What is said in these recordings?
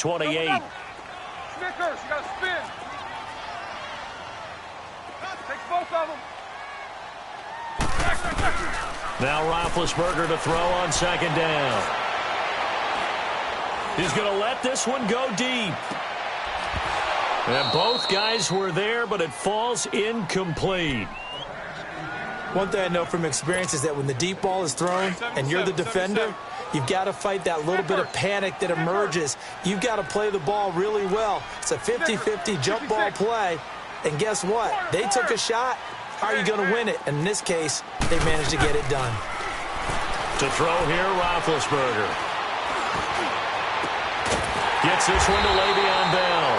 28. Snickers, you got to spin. Take both of them. Now Roethlisberger to throw on second down. He's going to let this one go deep. And both guys were there, but it falls incomplete. One thing I know from experience is that when the deep ball is thrown and you're the defender, you've got to fight that little bit of panic that emerges. You've got to play the ball really well. It's a 50-50 jump ball play. And guess what? They took a shot. How are you going to win it? And in this case, they managed to get it done. To throw here, Roethlisberger. Gets this one to Le'Veon Bell.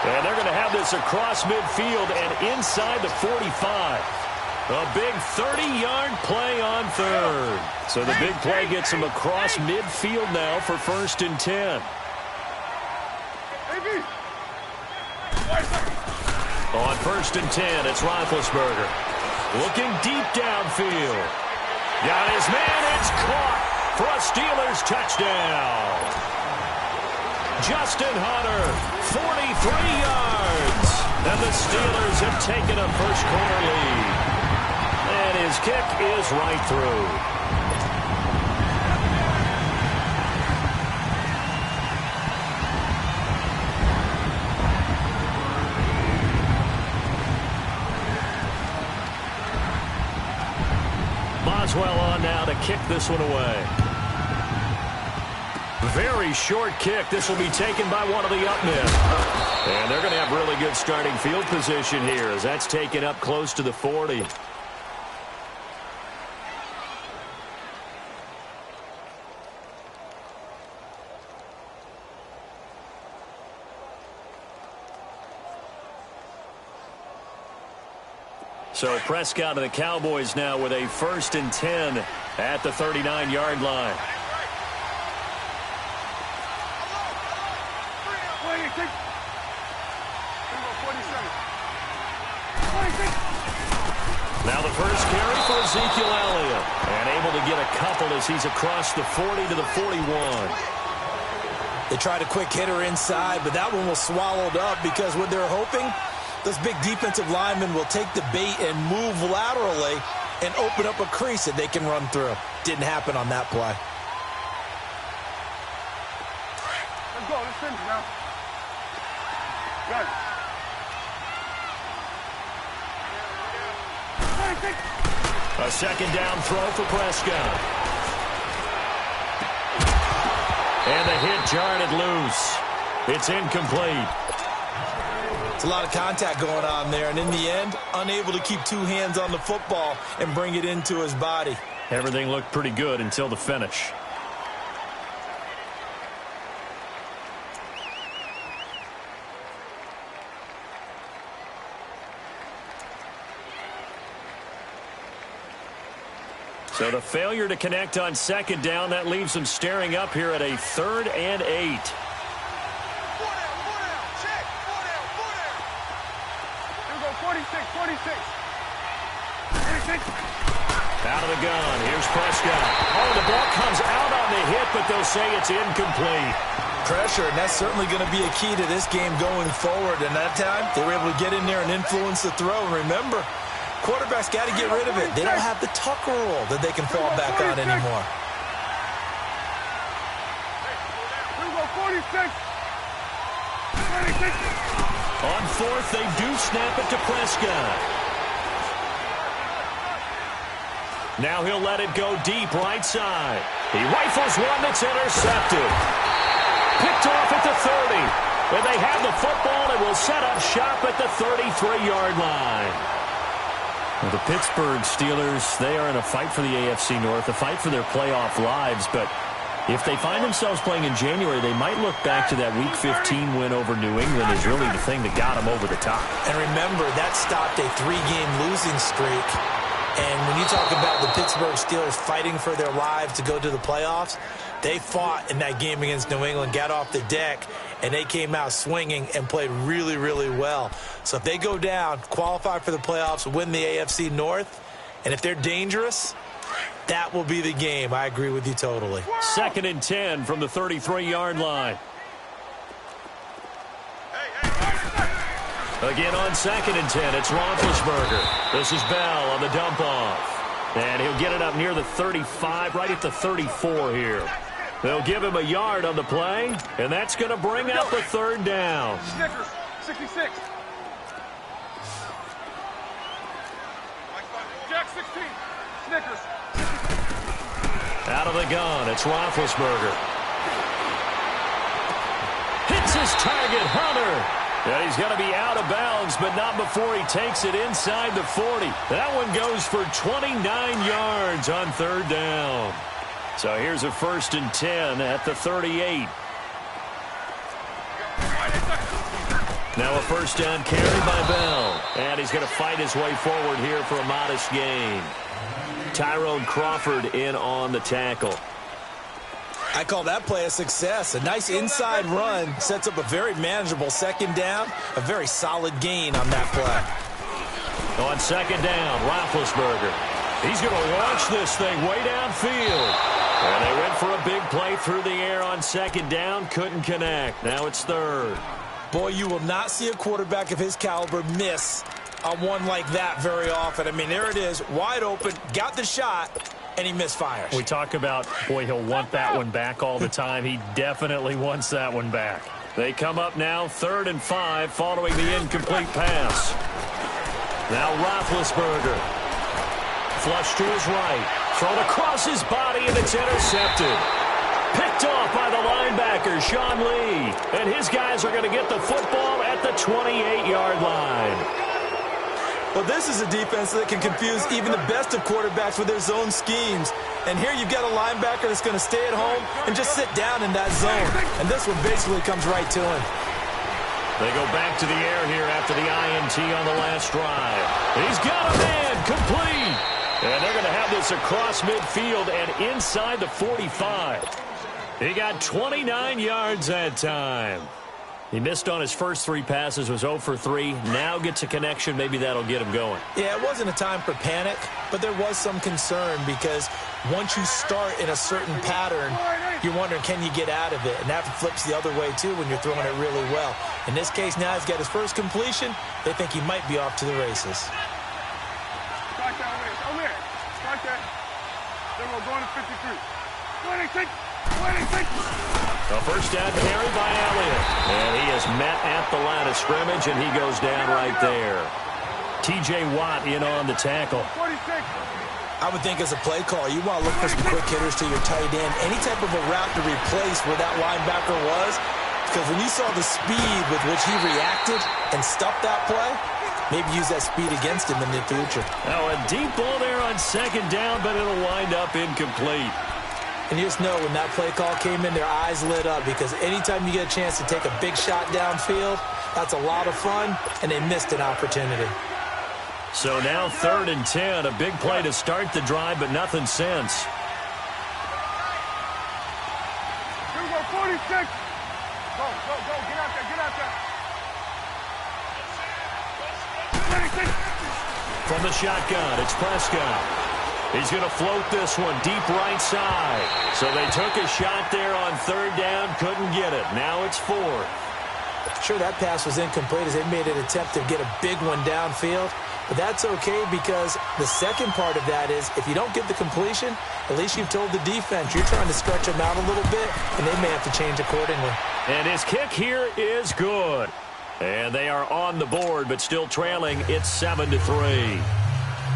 And they're going to have this across midfield and inside the 45. A big 30-yard play on third. So the big play gets him across midfield now for 1st and 10. On 1st and 10, it's Roethlisberger. Looking deep downfield. Got his man, it's caught for a Steelers touchdown. Justin Hunter, 43 yards. And the Steelers have taken a first-quarter lead. And his kick is right through. Boswell on now to kick this one away. Very short kick. This will be taken by one of the up men. And they're going to have really good starting field position here as that's taken up close to the 40. So Prescott and the Cowboys now with a 1st and 10 at the 39-yard line. Now the first carry for Ezekiel Elliott. And able to get a couple as he's across the 40 to the 41. They tried a quick hitter inside, but that one was swallowed up because what they're hoping, those big defensive linemen will take the bait and move laterally and open up a crease that they can run through. Didn't happen on that play. Let's go. Let's finish now. Good. A second down throw for Prescott. And the hit jarred it loose. It's incomplete. It's a lot of contact going on there, and in the end, unable to keep two hands on the football and bring it into his body. Everything looked pretty good until the finish. So the failure to connect on second down, that leaves them staring up here at a 3rd and 8. Out of the gun. Here's Prescott. Oh, the ball comes out on the hit, but they'll say it's incomplete. Pressure, and that's certainly going to be a key to this game going forward. And that time, they were able to get in there and influence the throw. And remember, quarterbacks got to get rid of it. They don't have the Tucker rule that they can fall back on anymore. On 4th, they do snap it to Prescott. Now he'll let it go deep right side. He rifles one that's intercepted. Picked off at the 30. And they have the football and will set up shop at the 33-yard line. Well, the Pittsburgh Steelers, they are in a fight for the AFC North, a fight for their playoff lives. But if they find themselves playing in January, they might look back to that Week 15 win over New England as really the thing that got them over the top. And remember, that stopped a 3-game losing streak. And when you talk about the Pittsburgh Steelers fighting for their lives to go to the playoffs, they fought in that game against New England, got off the deck, and they came out swinging and played really, really well. So if they go down, qualify for the playoffs, win the AFC North, and if they're dangerous, that will be the game. I agree with you totally. 2nd and 10 from the 33-yard line. Again on 2nd and 10, it's Roethlisberger. This is Bell on the dump-off. And he'll get it up near the 35, right at the 34 here. They'll give him a yard on the play, and that's going to bring up a 3rd down. Snickers, 66. Jack 16. Snickers. Out of the gun, it's Roethlisberger. Hits his target, Hunter. And he's going to be out of bounds, but not before he takes it inside the 40. That one goes for 29 yards on 3rd down. So here's a 1st and 10 at the 38. Now a 1st down carry by Bell. And he's going to fight his way forward here for a modest gain. Tyrone Crawford in on the tackle. I call that play a success. A nice inside run sets up a very manageable 2nd down. A very solid gain on that play. On 2nd down, Roethlisberger. He's going to launch this thing way downfield. And they went for a big play through the air on 2nd down. Couldn't connect. Now it's 3rd. Boy, you will not see a quarterback of his caliber miss on one like that very often. I mean, there it is, wide open, got the shot, and he misfires. We talk about, boy, he'll want that one back all the time. He definitely wants that one back. They come up now, 3rd and 5, following the incomplete pass. Now Roethlisberger. Flush to his right. Thrown across his body, and it's intercepted. Picked off by the linebacker, Sean Lee. And his guys are going to get the football at the 28-yard line. Well, this is a defense that can confuse even the best of quarterbacks with their zone schemes. And here you've got a linebacker that's going to stay at home and just sit down in that zone. And this one basically comes right to him. They go back to the air here after the INT on the last drive. He's got a man, complete. And they're going to have this across midfield and inside the 45. He got 29 yards that time. He missed on his first 3 passes, was 0 for 3. Now gets a connection. Maybe that'll get him going. Yeah, it wasn't a time for panic, but there was some concern because once you start in a certain pattern, you're wondering, can you get out of it? And that flips the other way, too, when you're throwing it really well. In this case, now he's got his first completion. They think he might be off to the races. Strike that way. Over here. Strike that. Then we're going to 53. 26. A 1st down carry by Elliott. And he is met at the line of scrimmage, and he goes down right there. T.J. Watt in on the tackle. 46. I would think as a play caller, you want to look for some quick hitters to your tight end. Any type of a route to replace where that linebacker was. Because when you saw the speed with which he reacted and stuffed that play, maybe use that speed against him in the future. Now a deep ball there on 2nd down, but it'll wind up incomplete. And you just know when that play call came in, their eyes lit up because anytime you get a chance to take a big shot downfield, that's a lot of fun, and they missed an opportunity. So now 3rd and 10, a big play to start the drive, but nothing since. Here we go, 46. Go, get out there. 26. From the shotgun, it's Prescott. He's going to float this one deep right side. So they took a shot there on 3rd down, couldn't get it. Now it's 4th. Sure, that pass was incomplete as they made an attempt to get a big one downfield. But that's okay because the second part of that is if you don't get the completion, at least you've told the defense you're trying to stretch them out a little bit, and they may have to change accordingly. And his kick here is good. And they are on the board, but still trailing. It's 7-3.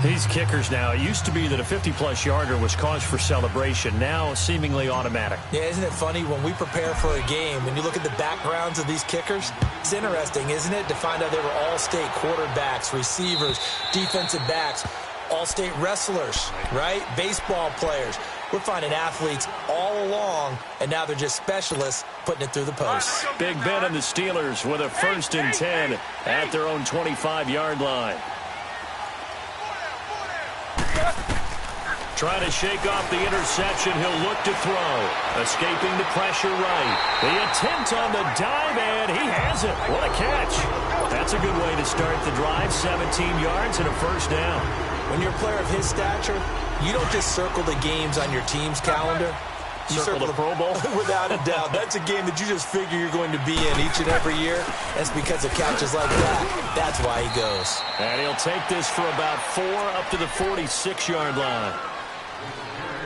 These kickers now, it used to be that a 50-plus yarder was cause for celebration. Now seemingly automatic. Yeah, isn't it funny when we prepare for a game, when you look at the backgrounds of these kickers, it's interesting, isn't it, to find out they were all-state quarterbacks, receivers, defensive backs, all-state wrestlers, right? Baseball players. We're finding athletes all along, and now they're just specialists putting it through the posts. Big Ben and the Steelers with a 1st and 10 at their own 25-yard line. Trying to shake off the interception. He'll look to throw. Escaping the pressure right. The attempt on the dive, and he has it. What a catch. That's a good way to start the drive. 17 yards and a 1st down. When you're a player of his stature, you don't just circle the games on your team's calendar. circle the Pro Bowl? Without a doubt. That's a game that you just figure you're going to be in each and every year. That's because of catches like that. That's why he goes. And he'll take this for about 4 up to the 46-yard line.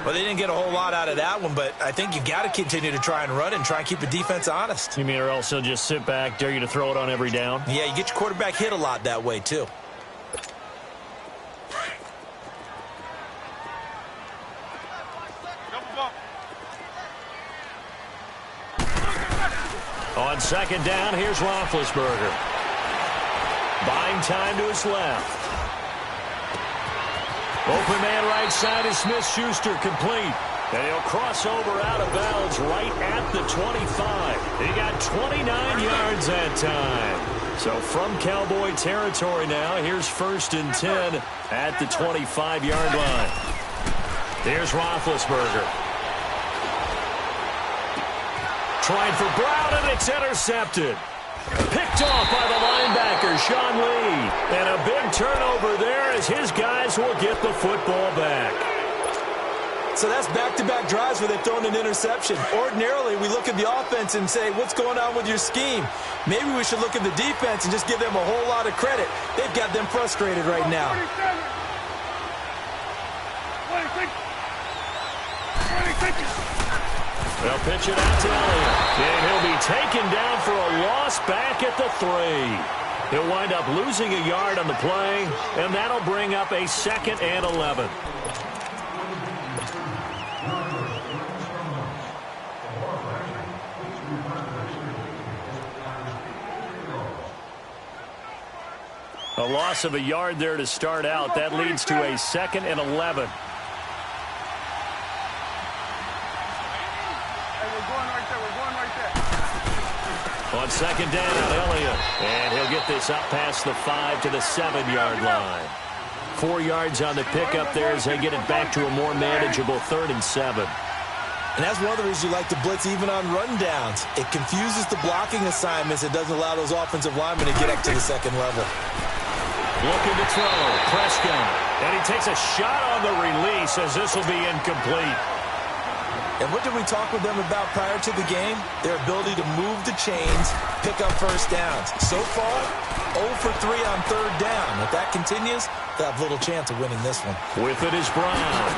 Well, they didn't get a whole lot out of that one, but I think you got to continue to try and run and try and keep the defense honest. You mean or else he'll just sit back, dare you to throw it on every down? Yeah, you get your quarterback hit a lot that way, too. On second down, here's Roethlisberger. Buying time to his left. Open man right side is Smith-Schuster, complete. And he'll cross over out of bounds right at the 25. He got 29 yards that time. So from Cowboy territory now, here's 1st and 10 at the 25-yard line. Here's Roethlisberger. Trying for Brown, and it's intercepted. Picked off by the linebacker, Sean Lee. And a big turnover there as his guys will get the football back. So that's back-to-back drives where they've thrown an interception. Ordinarily, we look at the offense and say, what's going on with your scheme? Maybe we should look at the defense and just give them a whole lot of credit. They've got them frustrated right now. 26. They'll pitch it out to Elliott. And he'll be taken down for a loss back at the 3. He'll wind up losing a yard on the play, and that'll bring up a 2nd and 11. A loss of a yard there to start out. That leads to a 2nd and 11. On second down, Elliott. And he'll get this up past the 5 to the 7-yard line. 4 yards on the pickup there as they get it back to a more manageable 3rd and 7. And that's one of the reasons you like to blitz even on rundowns. It confuses the blocking assignments. It doesn't allow those offensive linemen to get up to the 2nd level. Looking to throw, Prescott. And he takes a shot on the release as this will be incomplete. And what did we talk with them about prior to the game? Their ability to move the chains, pick up first downs. So far, 0 for 3 on 3rd down. If that continues, they'll have little chance of winning this one. With it is Brown.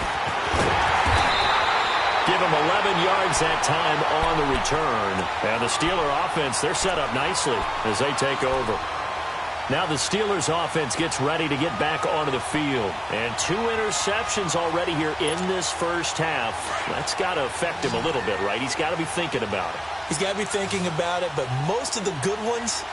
Give him 11 yards that time on the return. And the Steeler offense, they're set up nicely as they take over. Now the Steelers offense gets ready to get back onto the field. And 2 interceptions already here in this first half. That's got to affect him a little bit, right? He's got to be thinking about it. He's got to be thinking about it, but most of the good ones,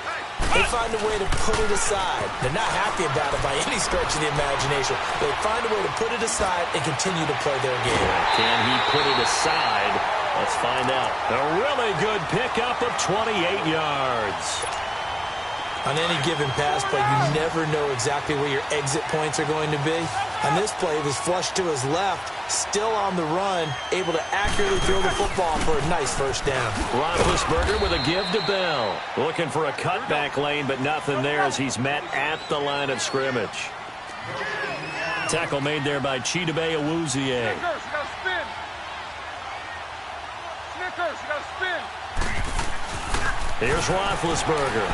they find a way to put it aside. They're not happy about it by any stretch of the imagination. They find a way to put it aside and continue to play their game. Can he put it aside? Let's find out. A really good pickup of 28 yards. On any given pass play, you never know exactly where your exit points are going to be. On this play, it was flushed to his left, still on the run, able to accurately throw the football for a nice first down. Roethlisberger with a give to Bell. Looking for a cutback lane, but nothing there as he's met at the line of scrimmage. Tackle made there by Chidobe Awuzie. Snickers, you gotta spin. Snickers, you gotta spin. Here's Roethlisberger.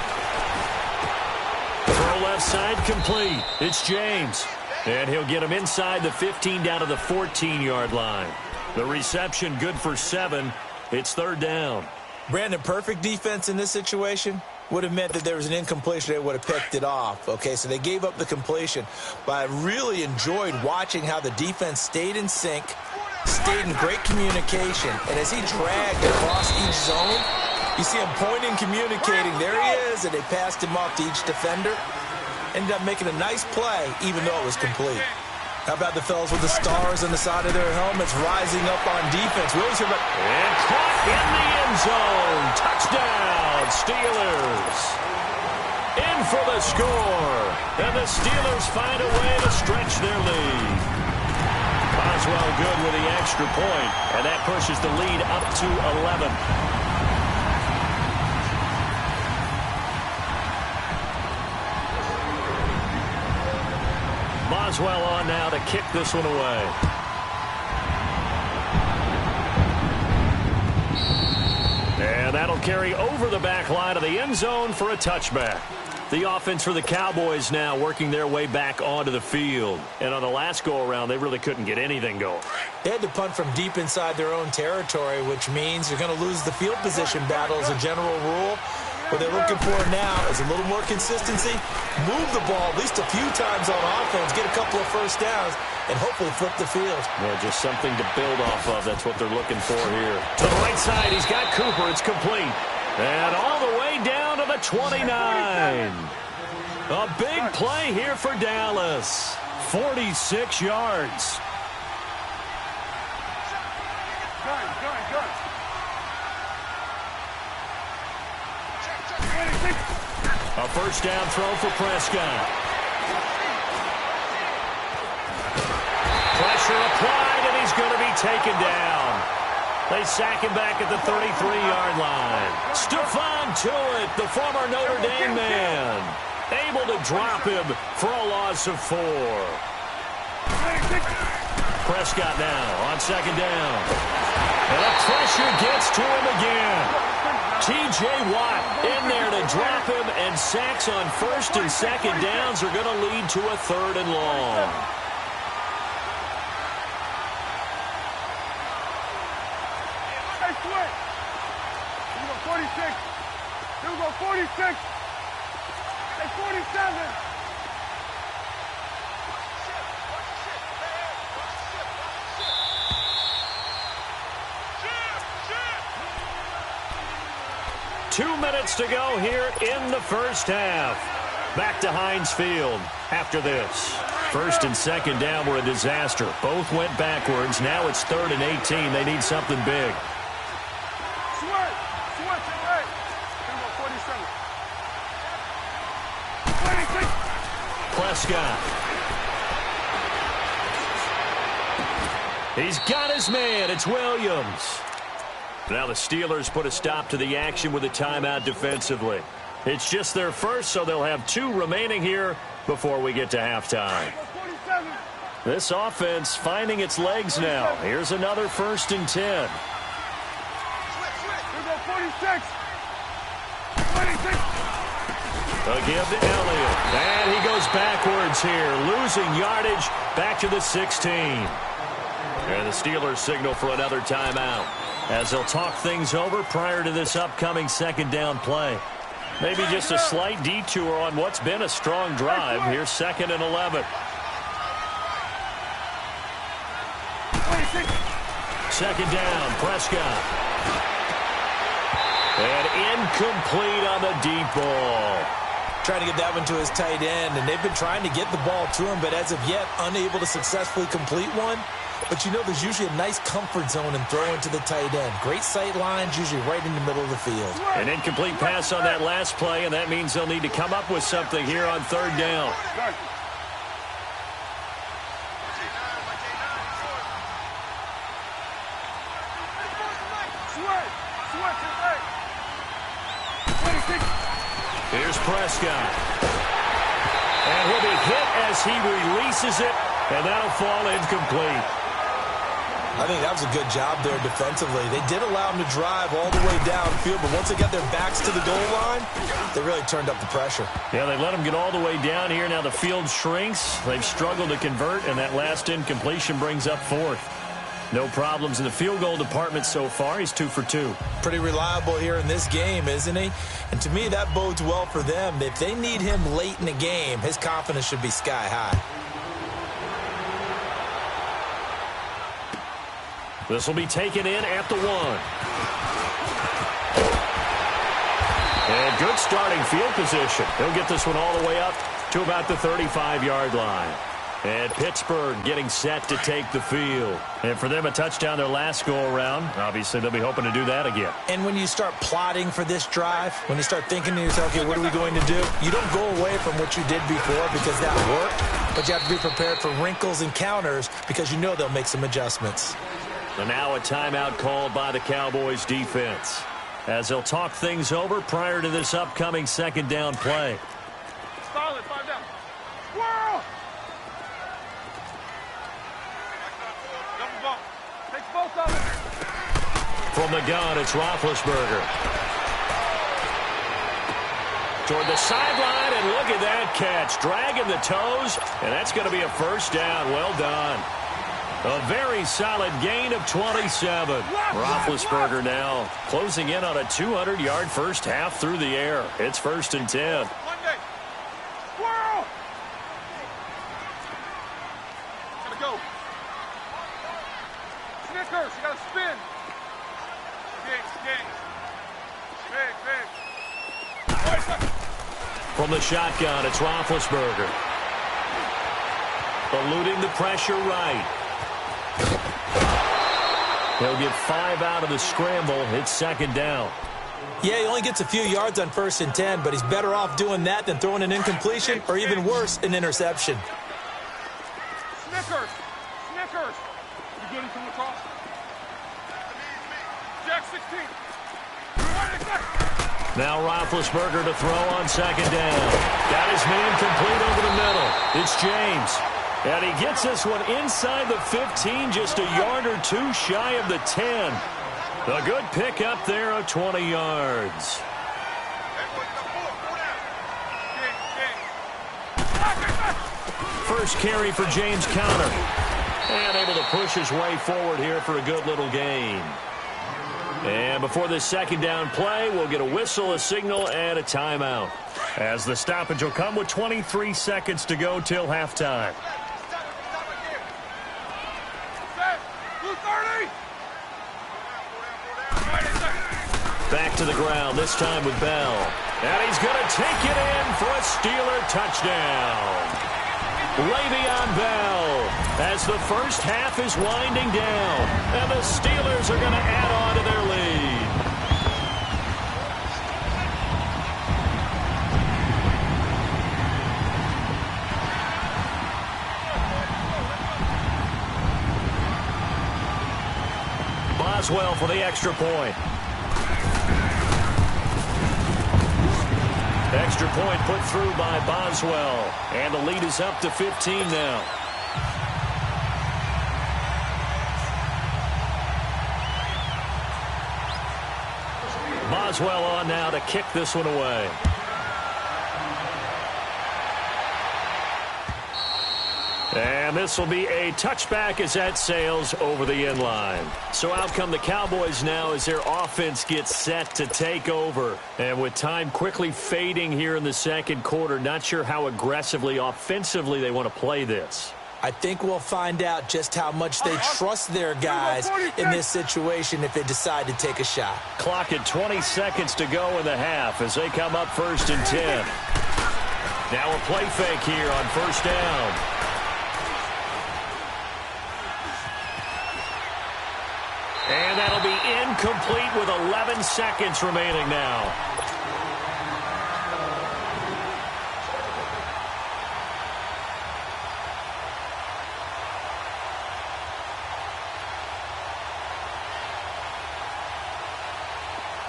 Throw left side complete. It's James. And he'll get him inside the 15 down to the 14-yard line. The reception good for 7. It's 3rd down. Brandon, perfect defense in this situation would have meant that there was an incompletion. They would have picked it off. Okay, so they gave up the completion. But I really enjoyed watching how the defense stayed in sync, stayed in great communication. And as he dragged across each zone, you see him pointing, communicating. There he is, and they passed him off to each defender. Ended up making a nice play, even though it was complete. How about the fellas with the stars on the side of their helmets rising up on defense? We always hear about... And caught in the end zone. Touchdown, Steelers. In for the score. And the Steelers find a way to stretch their lead. Boswell good with the extra point, and that pushes the lead up to 11. Boswell on now to kick this one away. That'll carry over the back line of the end zone for a touchback. The offense for the Cowboys now working their way back onto the field. And on the last go-around, they really couldn't get anything going. They had to punt from deep inside their own territory, which means you're going to lose the field position battle as a general rule. What they're looking for now is a little more consistency, move the ball at least a few times on offense, get a couple of first downs, and hopefully flip the field. Yeah, just something to build off of. That's what they're looking for here. To the right side, he's got Cooper. It's complete. And all the way down to the 29. A big play here for Dallas. 46 yards. Good. A first down throw for Prescott. Pressure applied, and he's going to be taken down. They sack him back at the 33-yard line. Stephon Tuitt, the former Notre Dame man, able to drop him for a loss of 4. Prescott now on second down. And the pressure gets to him again. T.J. Watt in there to drop him, and sacks on first and second downs are going to lead to a 3rd and long. Hey, Sweat. Here we go, 46. Here we go, 46. Hey, 47. Two minutes to go here in the first half. Back to Heinz Field after this. First and second down were a disaster. Both went backwards. Now it's 3rd and 18. They need something big. Sweat, hey. Here we go, 47. Prescott. He's got his man. It's Williams. Now the Steelers put a stop to the action with a timeout defensively. It's just their first, so they'll have 2 remaining here before we get to halftime. This offense finding its legs now. Here's another 1st and 10. Here we go, 46. 26. A give to Elliott. And he goes backwards here, losing yardage back to the 16. And the Steelers signal for another timeout, as they'll talk things over prior to this upcoming second down play. Maybe just a slight detour on what's been a strong drive. Here's 2nd and 11. 2nd down, Prescott. And incomplete on the deep ball. Trying to get that one to his tight end, and they've been trying to get the ball to him, but as of yet, unable to successfully complete one. But you know, there's usually a nice comfort zone in throwing to the tight end. Great sight lines, usually right in the middle of the field. An incomplete pass on that last play, and that means they'll need to come up with something here on 3rd down. Here's Prescott. And he'll be hit as he releases it, and that'll fall incomplete. I think that was a good job there defensively. They did allow him to drive all the way downfield, but once they got their backs to the goal line, they really turned up the pressure. Yeah, they let him get all the way down here. Now the field shrinks. They've struggled to convert, and that last incompletion brings up 4th. No problems in the field goal department so far. He's 2 for 2. Pretty reliable here in this game, isn't he? And to me, that bodes well for them. If they need him late in the game, his confidence should be sky high. This will be taken in at the 1. And good starting field position. He'll get this one all the way up to about the 35-yard line. And Pittsburgh getting set to take the field. And for them, a touchdown their last go-around. Obviously, they'll be hoping to do that again. And when you start plotting for this drive, when you start thinking to yourself, okay, what are we going to do? You don't go away from what you did before because that worked, but you have to be prepared for wrinkles and counters because you know they'll make some adjustments. And now a timeout called by the Cowboys defense, as they'll talk things over prior to this upcoming second down play. Solid, 5 down. Whirl! Double bump. Take both of them. From the gun, it's Roethlisberger. Toward the sideline, and look at that catch. Dragging the toes, and that's going to be a first down. Well done. A very solid gain of 27. Roethlisberger now closing in on a 200-yard first half through the air. It's 1st and 10. Monday. Squirrel! Gotta go. Snickers, you gotta spin. Big. From the shotgun, it's Roethlisberger. Eluding the pressure right. He'll get 5 out of the scramble. It's 2nd down. Yeah, he only gets a few yards on 1st and 10, but he's better off doing that than throwing an incompletion or even worse, an interception. Snickers. You good in coming across? Jack 16. Now Roethlisberger to throw on 2nd down. Got his man complete over the middle. It's James. And he gets this one inside the 15, just a yard or two shy of the 10. A good pick up there of 20 yards. First carry for James Conner. And able to push his way forward here for a good little gain. And before this 2nd down play, we'll get a whistle, a signal, and a timeout. As the stoppage will come with 23 seconds to go till halftime. Back to the ground, this time with Bell. And he's going to take it in for a Steeler touchdown. Le'Veon Bell, as the first half is winding down, and the Steelers are going to add on to their lead. Boswell for the extra point. Extra point put through by Boswell. And the lead is up to 15 now. Boswell on now to kick this one away. And this will be a touchback as that sails over the end line. So out come the Cowboys now as their offense gets set to take over. And with time quickly fading here in the 2nd quarter, not sure how aggressively, offensively they want to play this. I think we'll find out just how much they trust their guys in this situation if they decide to take a shot. Clock at 20 seconds to go in the half as they come up 1st and 10. Now a play fake here on 1st down. And that'll be incomplete with 11 seconds remaining now.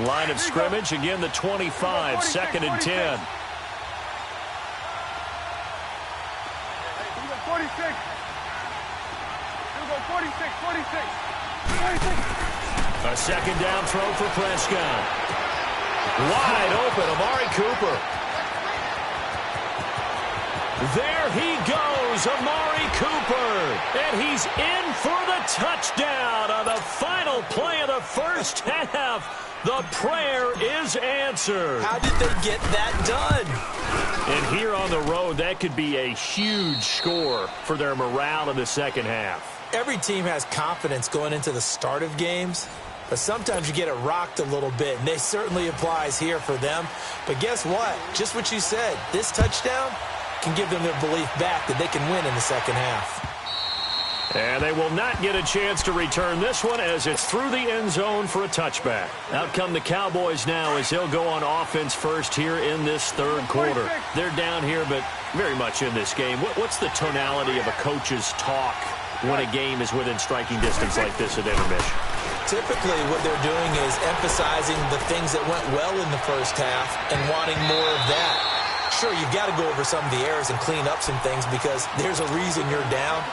Line of scrimmage, again the 25, 2nd and 10. Here we go, 46. Here we go, 46. A 2nd down throw for Prescott. Wide open, Amari Cooper. There he goes, Amari Cooper. And he's in for the touchdown on the final play of the first half. The prayer is answered. How did they get that done? And here on the road, that could be a huge score for their morale in the 2nd half. Every team has confidence going into the start of games, but sometimes you get it rocked a little bit, and it certainly applies here for them. But guess what? Just what you said, this touchdown can give them their belief back that they can win in the 2nd half. And they will not get a chance to return this one as it's through the end zone for a touchback. Out come the Cowboys now as they'll go on offense first here in this 3rd quarter. They're down here, but very much in this game. What's the tonality of a coach's talk when a game is within striking distance like this at intermission? Typically, what they're doing is emphasizing the things that went well in the first half and wanting more of that. Sure, you've got to go over some of the errors and clean up some things because there's a reason you're down.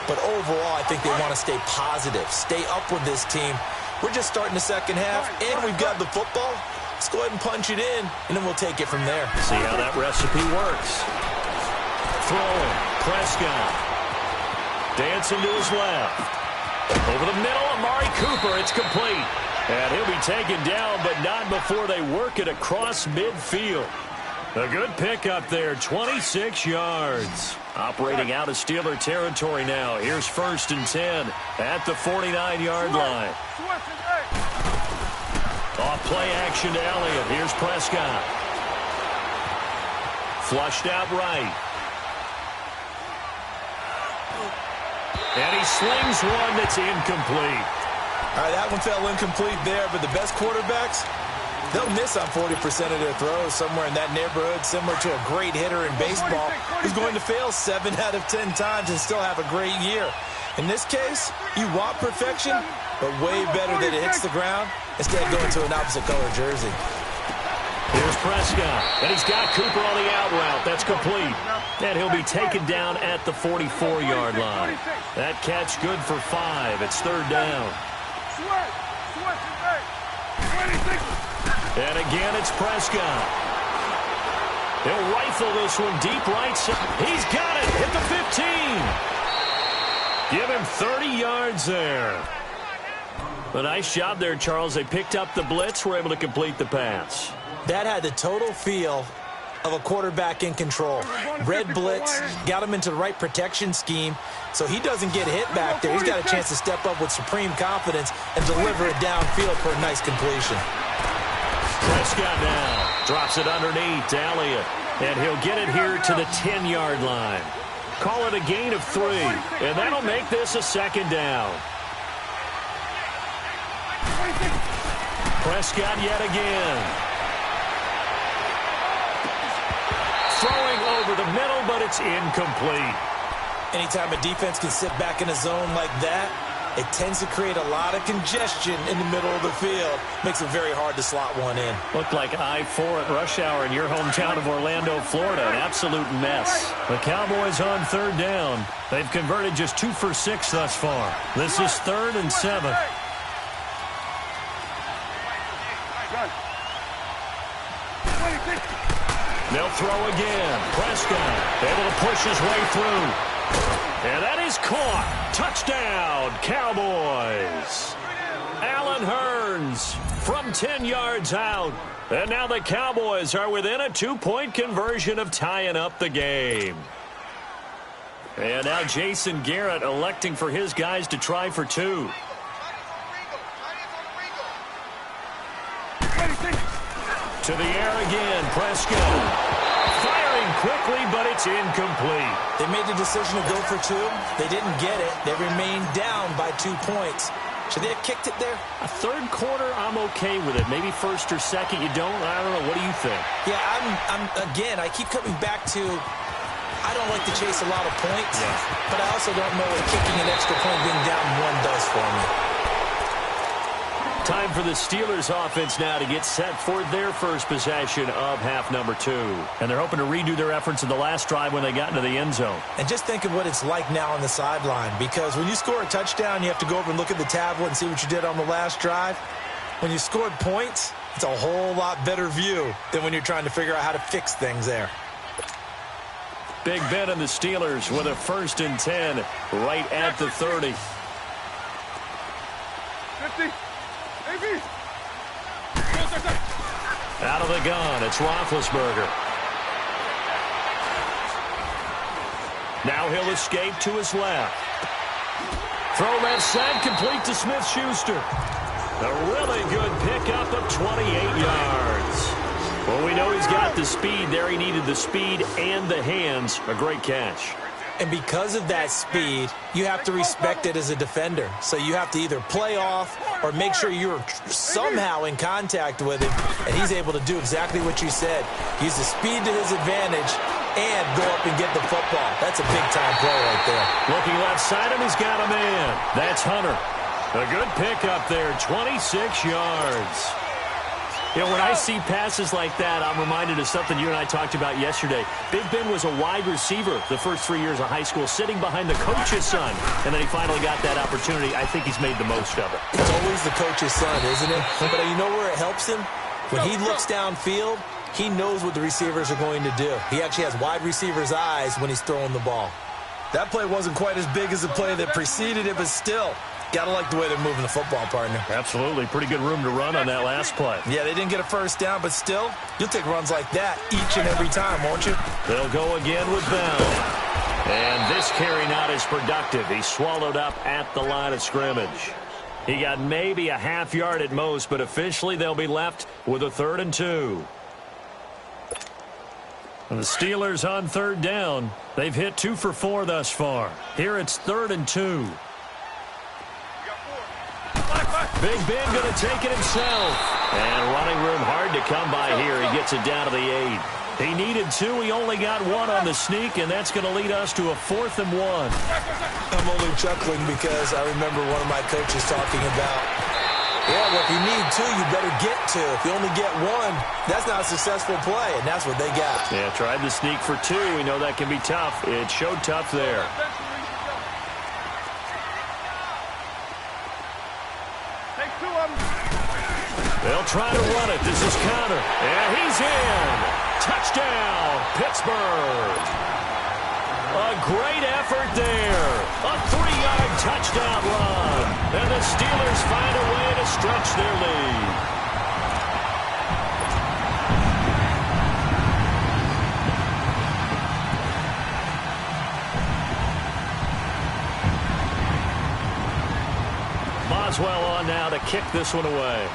But overall, I think they want to stay positive, stay up with this team. We're just starting the 2nd half, and we've got the football. let's go ahead and punch it in, and then we'll take it from there. See how that recipe works. Throwing, Prescott. Dancing to his left. Over the middle, Amari Cooper. It's complete. And he'll be taken down, but not before they work it across midfield. A good pickup there, 26 yards. Operating out of Steeler territory now. Here's 1st and 10 at the 49-yard line. Off play action to Elliott. Here's Prescott. Flushed out right. And he slings one that's incomplete. All right, that one fell incomplete there, but the best quarterbacks, they'll miss on 40% of their throws, somewhere in that neighborhood, similar to a great hitter in baseball who's going to fail 7 out of 10 times and still have a great year. In this case, you want perfection, but way better that it hits the ground instead of going to an opposite color jersey. Here's Prescott, and he's got Cooper on the out route. That's complete. And he'll be taken down at the 44-yard line. That catch good for 5. It's 3rd down. And again, it's Prescott. He'll rifle this one deep right side. He's got it. Hit the 15. Give him 30 yards there. A nice job there, Charles. They picked up the blitz, were able to complete the pass. That had the total feel of a quarterback in control. Red blitz, got him into the right protection scheme, so he doesn't get hit back there. He's got a chance to step up with supreme confidence and deliver it downfield for a nice completion. Prescott now drops it underneath to Elliott, and he'll get it here to the 10-yard line. Call it a gain of 3, and that'll make this a 2nd down. Prescott yet again. Throwing over the middle, but it's incomplete. Anytime a defense can sit back in a zone like that, it tends to create a lot of congestion in the middle of the field. Makes it very hard to slot one in. Looked like I-4 at rush hour in your hometown of Orlando, Florida. An absolute mess. The Cowboys on 3rd down. They've converted just 2 for 6 thus far. This is 3rd and 7. They'll throw again. Prescott able to push his way through. And that is caught. Touchdown, Cowboys. Allen Hurns from 10 yards out. And now the Cowboys are within a 2-point conversion of tying up the game. And now Jason Garrett electing for his guys to try for 2. To the air again, Prescott. Firing quickly, but it's incomplete. They made the decision to go for 2. They didn't get it. They remained down by 2 points. Should they have kicked it there? A 3rd quarter, I'm okay with it. Maybe 1st or 2nd, you don't? I don't know. What do you think? Yeah, again, I keep coming back to I don't like to chase a lot of points, but I also don't know what kicking an extra point being down 1 does for me. Time for the Steelers offense now to get set for their first possession of half number 2. And they're hoping to redo their efforts in the last drive when they got into the end zone. And just think of what it's like now on the sideline, because when you score a touchdown, you have to go over and look at the tablet and see what you did on the last drive. When you scored points, it's a whole lot better view than when you're trying to figure out how to fix things there. Big Ben and the Steelers with a 1st and 10 right at the 30. 50. Out of the gun, it's Roethlisberger. Now he'll escape to his left. Throw left side, complete to Smith-Schuster. A really good pickup of 28 yards. Well, we know he's got the speed there. He needed the speed and the hands. A great catch. And because of that speed, you have to respect it as a defender. So you have to either play off or make sure you're somehow in contact with him. And he's able to do exactly what you said. Use the speed to his advantage and go up and get the football. That's a big-time play right there. Looking left side, and he's got a man. That's Hunter. A good pickup there, 26 yards. You know, when I see passes like that, I'm reminded of something you and I talked about yesterday. Big Ben was a wide receiver the first 3 years of high school, sitting behind the coach's son, and then he finally got that opportunity. I think he's made the most of it. It's always the coach's son, isn't it? But you know where it helps him? When he looks downfield, he knows what the receivers are going to do. He actually has wide receivers' eyes when he's throwing the ball. That play wasn't quite as big as the play that preceded it, but still, gotta like the way they're moving the football, partner. Absolutely. Pretty good room to run on that last play. Yeah, they didn't get a first down, but still, you'll take runs like that each and every time, won't you? They'll go again with Bell. And this carry not as productive. He swallowed up at the line of scrimmage. He got maybe a half yard at most, but officially they'll be left with a 3rd and 2. And the Steelers on 3rd down. They've hit 2 for 4 thus far. Here it's 3rd and 2. Big Ben going to take it himself. And running room hard to come by here. He gets it down to the 8. He needed 2. He only got 1 on the sneak, and that's going to lead us to a 4th and 1. I'm only chuckling because I remember one of my coaches talking about, yeah, well, if you need 2, you better get 2. If you only get 1, that's not a successful play, and that's what they got. Yeah, tried the sneak for 2. We know that can be tough. It showed tough there. Take 2 of them. They'll try to run it. This is counter. And he's in. Touchdown, Pittsburgh. A great effort there. A 3-yard touchdown run. And the Steelers find a way to stretch their lead. Boswell on now to kick this one away.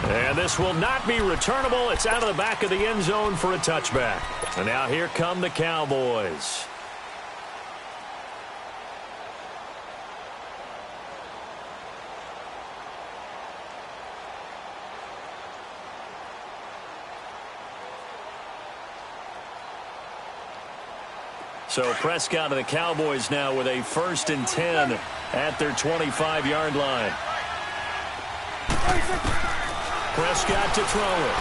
And this will not be returnable. It's out of the back of the end zone for a touchback. And now here come the Cowboys. So Prescott and the Cowboys now with a 1st and 10 at their 25-yard line. Prescott to throw it.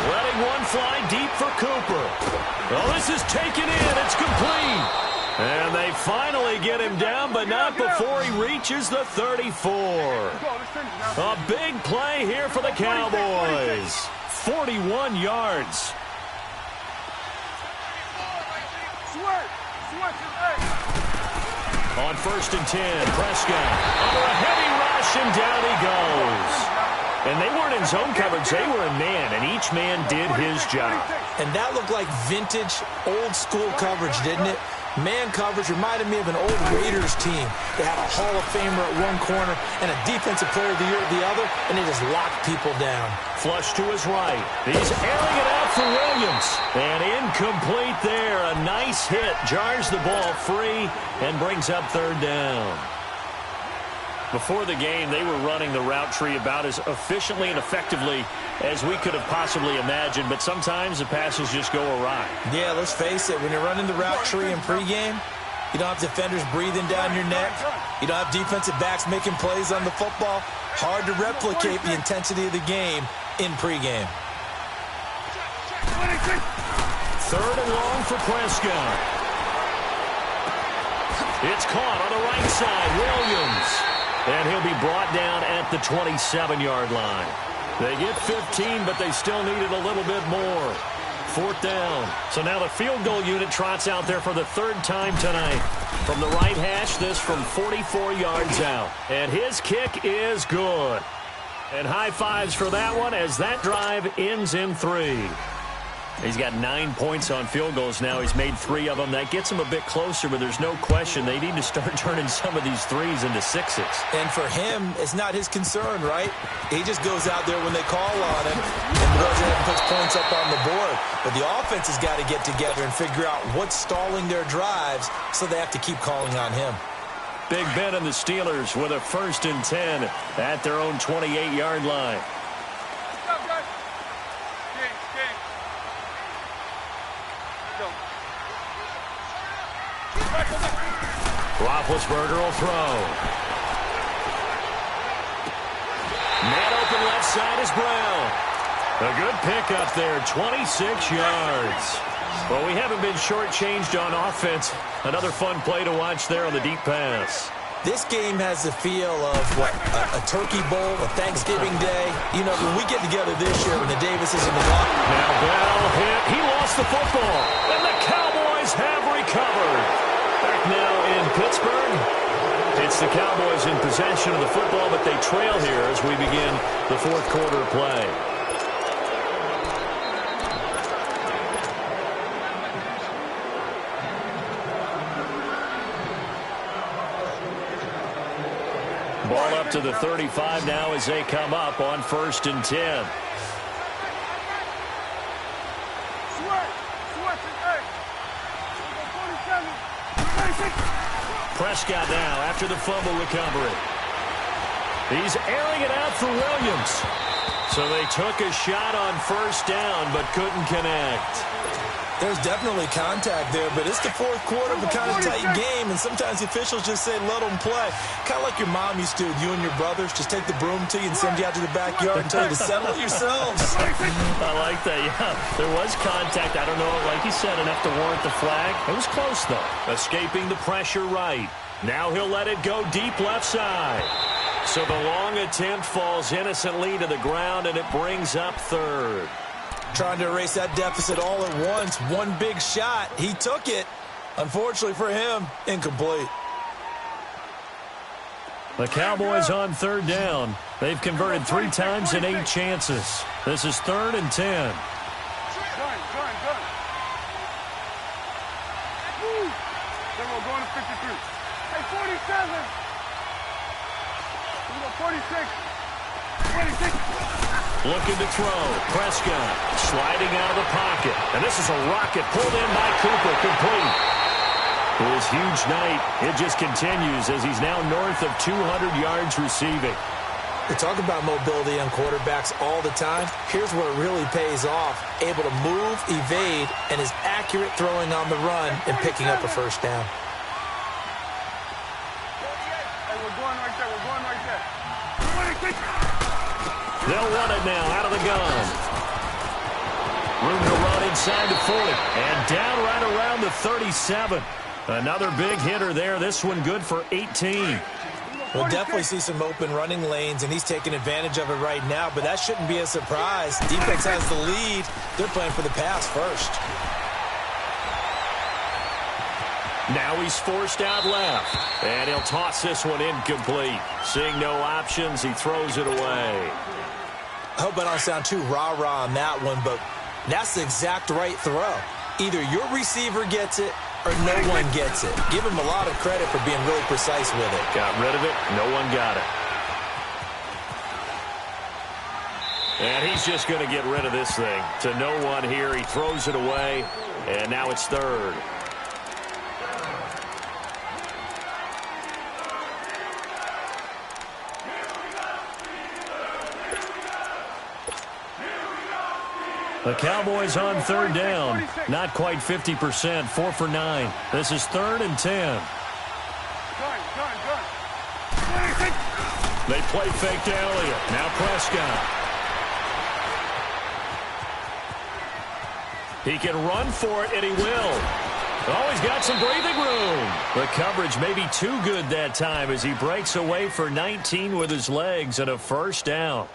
Letting one fly deep for Cooper. Oh, this is taken in. It's complete. And they finally get him down, but not before he reaches the 34. A big play here for the Cowboys. 41 yards. On 1st and 10, Prescott under a heavy rush, and down he goes. And they weren't in zone coverage. They were in man, and each man did his job. And that looked like vintage, old-school coverage, didn't it? Man coverage reminded me of an old Raiders team. They had a Hall of Famer at one corner and a Defensive Player of the Year at the other, and they just locked people down. Flush to his right. He's airing it out for Williams. And incomplete there. A nice hit. Jars the ball free and brings up 3rd down. Before the game, they were running the route tree about as efficiently and effectively as we could have possibly imagined, but sometimes the passes just go awry. Yeah, let's face it, when you're running the route tree in pregame, you don't have defenders breathing down your neck. You don't have defensive backs making plays on the football. Hard to replicate the intensity of the game in pregame. 3rd and long for Prescott. It's caught on the right side. Williams. And he'll be brought down at the 27-yard line. They get 15, but they still needed a little bit more. 4th down. So now the field goal unit trots out there for the 3rd time tonight. From the right hash, this from 44 yards out. And his kick is good. And high fives for that one as that drive ends in 3. He's got 9 points on field goals now. He's made 3 of them. That gets him a bit closer, but there's no question they need to start turning some of these 3s into 6s. And for him, it's not his concern, right? He just goes out there when they call on him and goes ahead and puts points up on the board. But the offense has got to get together and figure out what's stalling their drives, so they have to keep calling on him. Big Ben and the Steelers with a 1st and 10 at their own 28-yard line. Roethlisberger will throw. Man open left side is Brown. A good pickup there, 26 yards. Well, we haven't been shortchanged on offense. Another fun play to watch there on the deep pass. This game has the feel of, what, a turkey bowl, a Thanksgiving day. You know, when we get together this year when the Davises and the Walk. Now Bell hit. He lost the football. And the Cowboys have recovered. Back now in Pittsburgh. It's the Cowboys in possession of the football, but they trail here as we begin the fourth quarter play. Ball up to the 35 now as they come up on 1st and 10. Prescott now after the fumble recovery. He's airing it out for Williams. So they took a shot on 1st down but couldn't connect. There's definitely contact there, but it's the fourth quarter of a kind of tight game, and sometimes the officials just say, let them play. Kind of like your mom used to with you and your brothers. Just take the broom to you and send you out to the backyard and tell you to settle it yourselves. I like that, yeah. There was contact. I don't know, like you said, enough to warrant the flag. It was close, though. Escaping the pressure right. Now he'll let it go deep left side. So the long attempt falls innocently to the ground, and it brings up 3rd. Trying to erase that deficit all at once. One big shot. He took it. Unfortunately for him, incomplete. The Cowboys on 3rd down. They've converted 3 times in 8 chances. This is 3rd and 10. Gun. Then we're going to 53. Hey, 47. We go 46. 26. Looking to throw. Prescott sliding out of the pocket. And this is a rocket pulled in by Cooper. Complete. His huge night, it just continues as he's now north of 200 yards receiving. We talk about mobility on quarterbacks all the time. Here's where it really pays off. Able to move, evade, and is accurate throwing on the run and picking up a 1st down. Hey, we're going right there. We're going right there. They'll run it now out of the gun. Room to run inside the 40. And down right around the 37. Another big hitter there. This one good for 18. We'll definitely see some open running lanes, and he's taking advantage of it right now, but that shouldn't be a surprise. Defense has the lead. They're playing for the pass first. Now he's forced out left. And he'll toss this one incomplete. Seeing no options, he throws it away. I hope I don't sound too rah-rah on that one, but that's the exact right throw. Either your receiver gets it or no one gets it. Give him a lot of credit for being really precise with it. Got rid of it. No one got it. And he's just going to get rid of this thing. To no one here. He throws it away. And now it's 3rd. The Cowboys on 3rd down. Not quite 50%. 4 for 9. This is 3rd and 10. They play fake to Elliott. Now Prescott. He can run for it, and he will. Oh, he's got some breathing room. The coverage may be too good that time as he breaks away for 19 with his legs and a 1st down.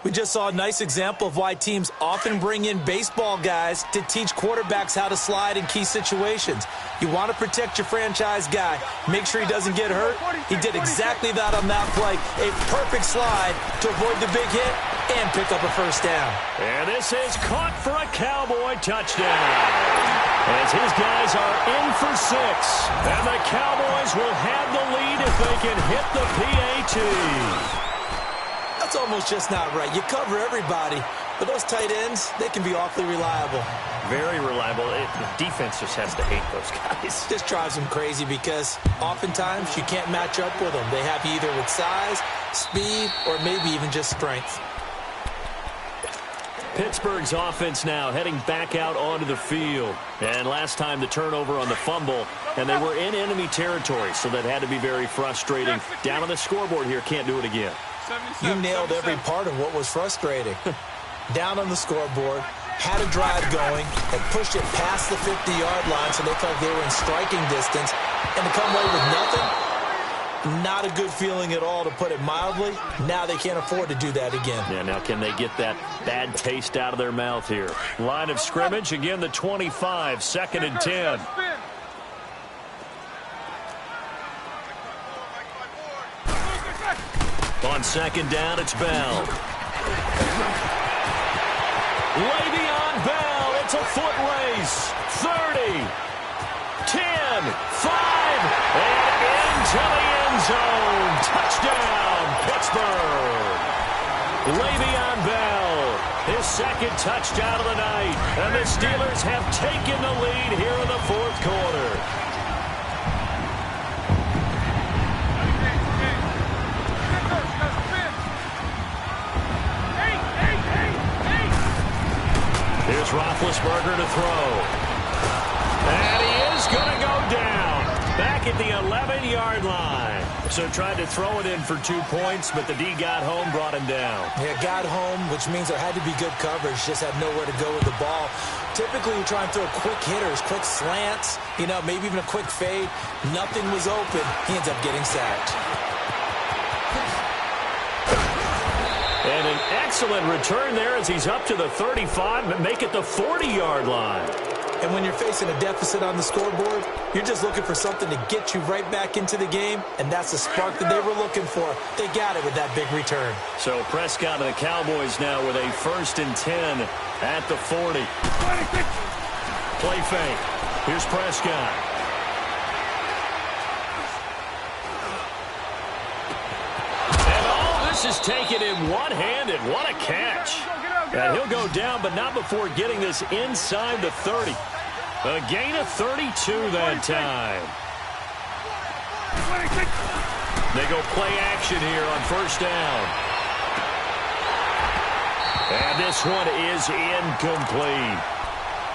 We just saw a nice example of why teams often bring in baseball guys to teach quarterbacks how to slide in key situations. You want to protect your franchise guy. Make sure he doesn't get hurt. He did exactly that on that play. A perfect slide to avoid the big hit and pick up a 1st down. And this is caught for a Cowboy touchdown. As his guys are in for 6. And the Cowboys will have the lead if they can hit the PAT. That's almost just not right. You cover everybody, but those tight ends, they can be awfully reliable. Very reliable. The defense just has to hate those guys. This drives them crazy because oftentimes you can't match up with them. They have you either with size, speed, or maybe even just strength. Pittsburgh's offense now heading back out onto the field. And last time the turnover on the fumble, and they were in enemy territory, so that had to be very frustrating. Down on the scoreboard here, can't do it again. You nailed every part of what was frustrating. Down on the scoreboard, had a drive going, and pushed it past the 50-yard line so they felt they were in striking distance, and to come away with nothing, Not a good feeling at all, to put it mildly. Now they can't afford to do that again. Yeah, now can they get that bad taste out of their mouth here? Line of scrimmage, again the 25, 2nd and 10. On 2nd down, it's Bell. Le'Veon Bell, it's a foot race. 30, 10, 5, and into the end zone. Touchdown, Pittsburgh. Le'Veon Bell, his 2nd touchdown of the night. And the Steelers have taken the lead here in the 4th quarter. Here's Roethlisberger to throw. And he is going to go down. Back at the 11-yard line. So tried to throw it in for 2 points, but the D got home, brought him down. Yeah, got home, which means there had to be good coverage. Just had nowhere to go with the ball. Typically, you try and throw quick hitters, quick slants, maybe even a quick fade. Nothing was open. He ends up getting sacked. And an excellent return there as he's up to the 35, but make it the 40-yard line. And when you're facing a deficit on the scoreboard, you're just looking for something to get you right back into the game, and that's the spark that they were looking for. They got it with that big return. So Prescott and the Cowboys now with a 1st and 10 at the 40. Play fake. Here's Prescott. Is taken in one-handed. What a catch. And he'll go down, but not before getting this inside the 30. A gain of 32 that time. They go play action here on 1st down. And this one is incomplete.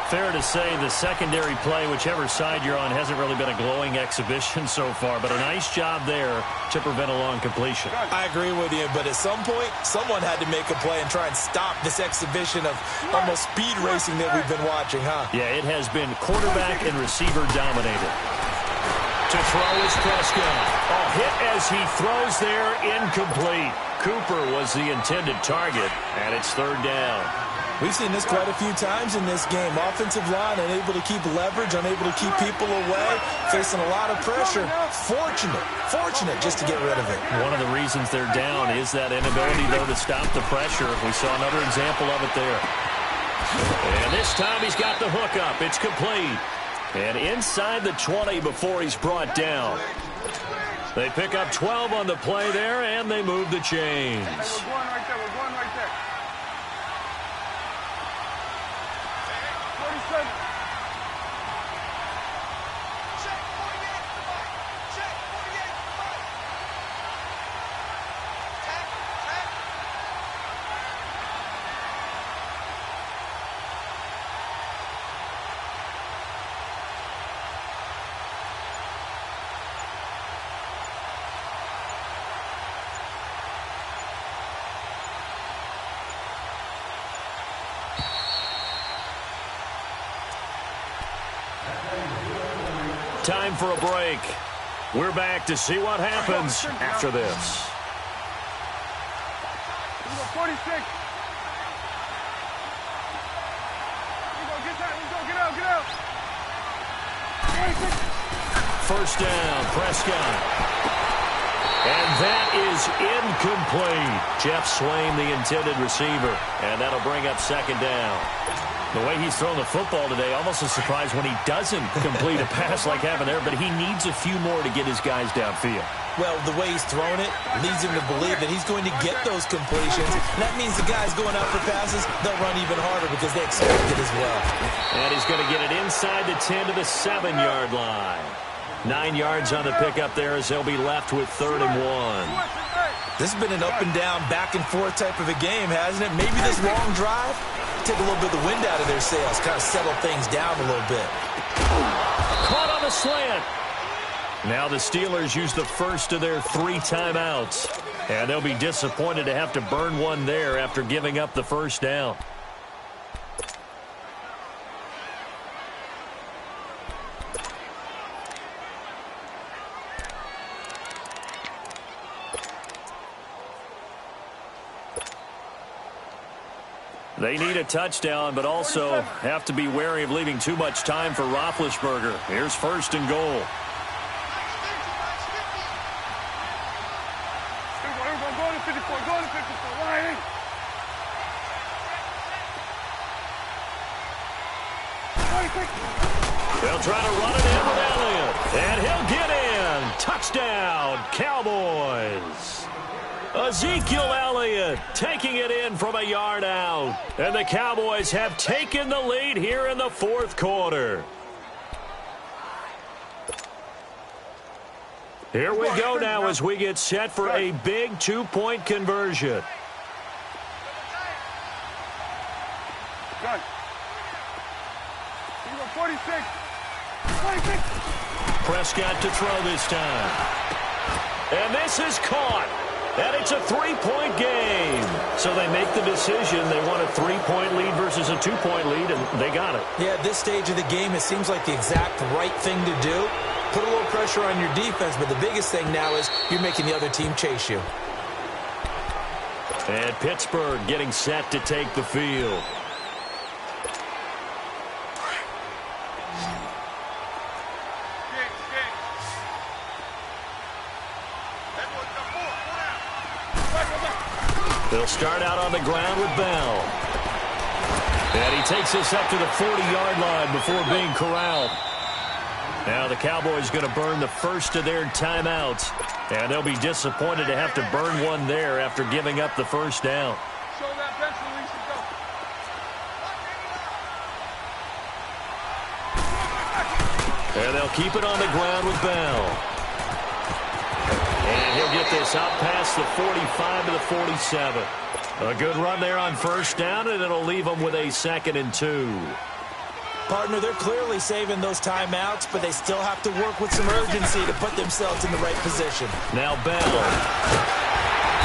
Fair to say the secondary play, whichever side you're on, hasn't really been a glowing exhibition so far, but a nice job there to prevent a long completion. I agree with you, but at some point, someone had to make a play and try and stop this exhibition of almost speed racing that we've been watching, huh? Yeah, it has been quarterback and receiver dominated. To throw is Prescott. A hit as he throws there, incomplete. Cooper was the intended target, and it's 3rd down. We've seen this quite a few times in this game. Offensive line unable to keep leverage, unable to keep people away, facing a lot of pressure. Fortunate just to get rid of it. One of the reasons they're down is that inability, though, to stop the pressure. We saw another example of it there. And this time he's got the hook up. It's complete. And inside the 20 before he's brought down. They pick up 12 on the play there, and they move the chains. We're going right there. We're going right there. 47. Check 48 to the right. Check 48 to the right. Tack. Time for a break. We're back to see what happens after this. 46. Get out. 46. 1st down, Prescott. And that is incomplete. Jeff Swain, the intended receiver. And that'll bring up 2nd down. The way he's thrown the football today, almost a surprise when he doesn't complete a pass like happened there, but he needs a few more to get his guys downfield. Well, the way he's thrown it leads him to believe that he's going to get those completions. And that means the guys going out for passes, they'll run even harder because they expect it as well. And he's going to get it inside the 10 to the 7-yard line. 9 yards on the pickup there as they'll be left with 3rd and 1. This has been an up and down, back and forth type of a game, hasn't it? Maybe this long drive take a little bit of the wind out of their sails, kind of settle things down a little bit. Caught on the slant. Now the Steelers use the first of their 3 timeouts. And they'll be disappointed to have to burn one there after giving up the 1st down. They need a touchdown, but also have to be wary of leaving too much time for Roethlisberger. Here's 1st and goal. Go to 54. Go to 54. Right. They'll try to run it in with Elliott. And he'll get in. Touchdown, Cowboys. Ezekiel Elliott taking it in from a yard out. And the Cowboys have taken the lead here in the 4th quarter. Here we go now as we get set for a big 2-point conversion. Good. 46. 46. Prescott to throw this time. And this is caught. And it's a 3-point game. So they make the decision. They want a 3-point lead versus a 2-point lead, and they got it. Yeah, at this stage of the game, it seems like the exact right thing to do. Put a little pressure on your defense, but the biggest thing now is you're making the other team chase you. And Pittsburgh getting set to take the field. They'll start out on the ground with Bell. And he takes this up to the 40-yard line before being corralled. Now the Cowboys going to burn the first of their timeouts. And they'll be disappointed to have to burn one there after giving up the first down. Show that bench release and go. And they'll keep it on the ground with Bell. And he'll get this out past the 45 to the 47. A good run there on first down, and it'll leave them with a 2nd and 2. Partner, they're clearly saving those timeouts, but they still have to work with some urgency to put themselves in the right position. Now Bell.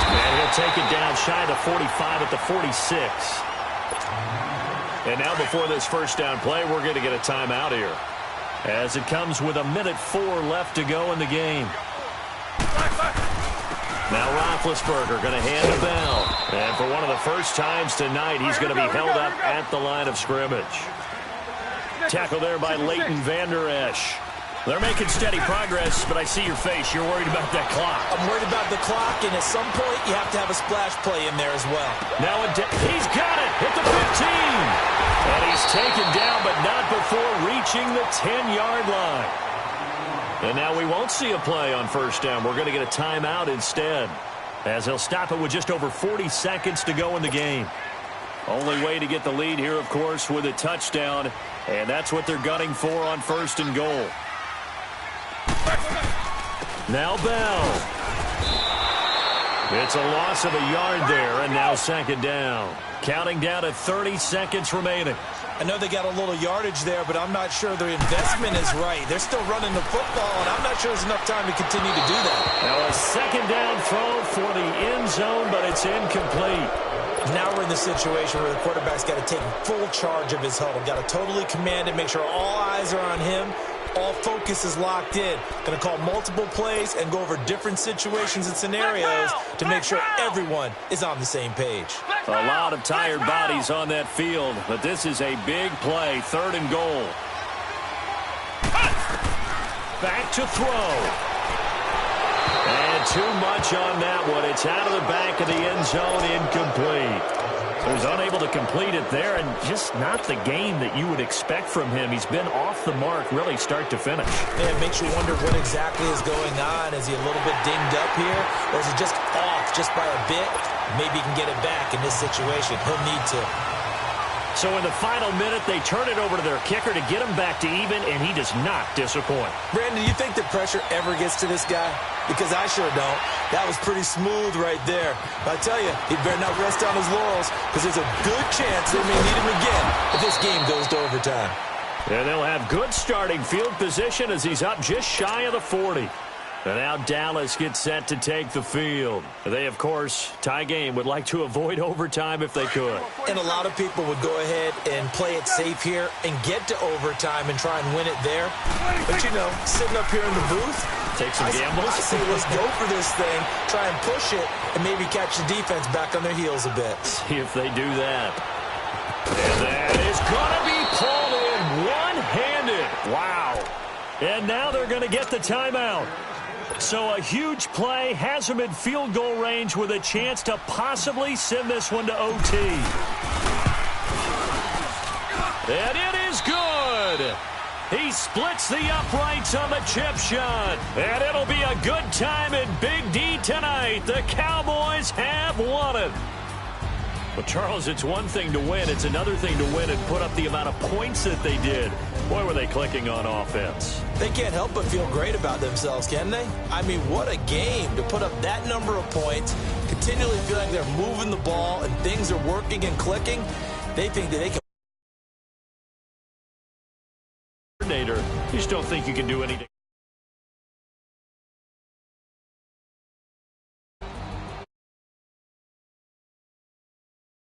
And he'll take it down shy of the 45 at the 46. And now before this first down play, we're going to get a timeout here, as it comes with 1:04 left to go in the game. Now Roethlisberger going to hand to Bell. And for one of the first times tonight, he's going to be held up at the line of scrimmage. Tackle there by Leighton Vander Esch. They're making steady progress, but I see your face. You're worried about that clock. I'm worried about the clock, and at some point, you have to have a splash play in there as well. Now he's got it at the 15. And he's taken down, but not before reaching the 10-yard line. And now we won't see a play on first down. We're going to get a timeout instead, as he'll stop it with just over 40 seconds to go in the game. Only way to get the lead here, of course, with a touchdown, and that's what they're gunning for on 1st and goal. Now Bell. It's a loss of a yard there, and now 2nd down. Counting down to 30 seconds remaining. I know they got a little yardage there, but I'm not sure their investment is right. They're still running the football, and I'm not sure there's enough time to continue to do that. Now a 2nd down throw for the end zone, but it's incomplete. Now we're in the situation where the quarterback's got to take full charge of his huddle. Got to totally command it, make sure all eyes are on him. All focus is locked in. Going to call multiple plays and go over different situations and scenarios to make sure everyone is on the same page. A lot of tired bodies on that field, but this is a big play. 3rd and goal. Back to throw. And too much on that one. It's out of the back of the end zone, incomplete. So he's unable to complete it there, and just not the game that you would expect from him. He's been off the mark, really, start to finish. Yeah, it makes you wonder what exactly is going on. Is he a little bit dinged up here, or is he just off just by a bit? Maybe he can get it back in this situation. He'll need to. So in the final minute, they turn it over to their kicker to get him back to even, and he does not disappoint. Brandon, do you think the pressure ever gets to this guy? Because I sure don't. That was pretty smooth right there. But I tell you, he better not rest on his laurels, because there's a good chance they may need him again if this game goes to overtime. And they'll have good starting field position as he's up just shy of the 40. And now Dallas gets set to take the field. They, of course, tie game, would like to avoid overtime if they could. And a lot of people would go ahead and play it safe here and get to overtime and try and win it there. But, you know, sitting up here in the booth, take some gambles. I say let's go for this thing, try and push it, and maybe catch the defense back on their heels a bit. See if they do that. And that is going to be pulled in one-handed. Wow. And now they're going to get the timeout. So a huge play has them in field goal range with a chance to possibly send this one to OT. And it is good. He splits the uprights on the chip shot. And it'll be a good time in Big D tonight. The Cowboys have won it. Well, Charles, it's one thing to win. It's another thing to win and put up the amount of points that they did. Boy, were they clicking on offense. They can't help but feel great about themselves, can they? I mean, what a game to put up that number of points, continually feel like they're moving the ball and things are working and clicking. They think that they can. You just don't think you can do anything.